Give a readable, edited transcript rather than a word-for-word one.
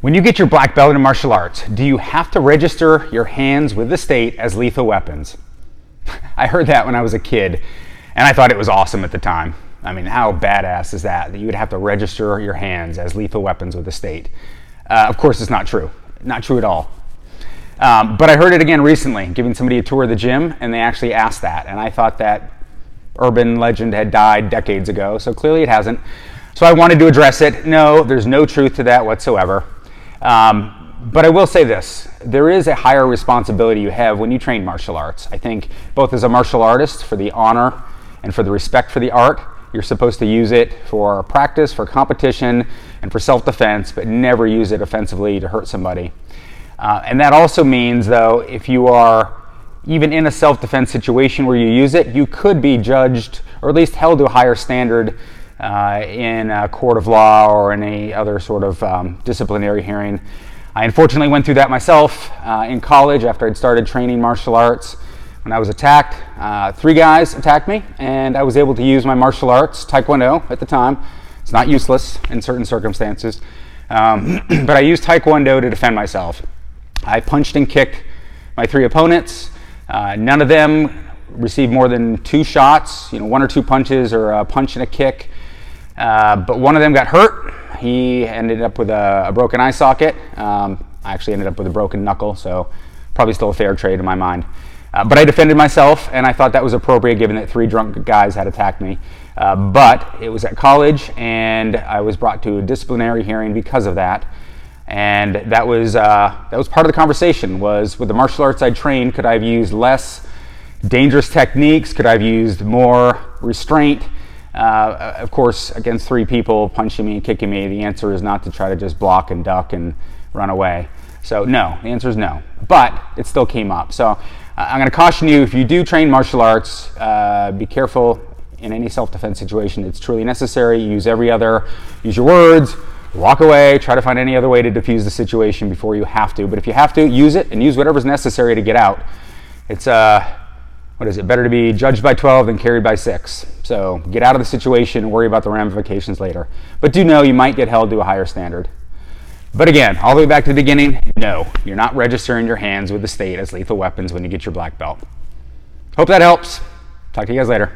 When you get your black belt in martial arts, do you have to register your hands with the state as lethal weapons? I heard that when I was a kid, and I thought it was awesome at the time. I mean, how badass is that you would have to register your hands as lethal weapons with the state? Of course, it's not true. Not true at all. But I heard it again recently, giving somebody a tour of the gym, and they actually asked that, and I thought that urban legend had died decades ago, so clearly it hasn't. So I wanted to address it. No, there's no truth to that whatsoever. But I will say this, there is a higher responsibility you have when you train martial arts. I think both as a martial artist, for the honor and for the respect for the art, you're supposed to use it for practice, for competition, and for self-defense, but never use it offensively to hurt somebody. And that also means, though, if you are even in a self-defense situation where you use it, you could be judged, or at least held to a higher standard in a court of law or in any other sort of disciplinary hearing. I unfortunately went through that myself in college after I'd started training martial arts. When I was attacked, 3 guys attacked me, and I was able to use my martial arts, Taekwondo at the time. It's not useless in certain circumstances, but I used Taekwondo to defend myself. I punched and kicked my 3 opponents. None of them received more than 2 shots, 1 or 2 punches or a punch and a kick. But one of them got hurt. He ended up with a broken eye socket. I actually ended up with a broken knuckle, so probably still a fair trade in my mind. But I defended myself, and I thought that was appropriate given that 3 drunk guys had attacked me. But it was at college, and I was brought to a disciplinary hearing because of that. And that was part of the conversation, was with the martial arts I trained, could I have used less dangerous techniques? Could I have used more restraint? Of course, against 3 people punching me and kicking me, the answer is not to try to just block and duck and run away. So no, the answer is no. But it still came up. So I'm going to caution you, if you do train martial arts, be careful in any self-defense situation. It's truly necessary. Use your words, walk away, try to find any other way to diffuse the situation before you have to. But if you have to, use it, and use whatever's necessary to get out. It's better to be judged by 12 than carried by 6. So get out of the situation and worry about the ramifications later. But do know you might get held to a higher standard. But again, all the way back to the beginning, no, you're not registering your hands with the state as lethal weapons when you get your black belt. Hope that helps. Talk to you guys later.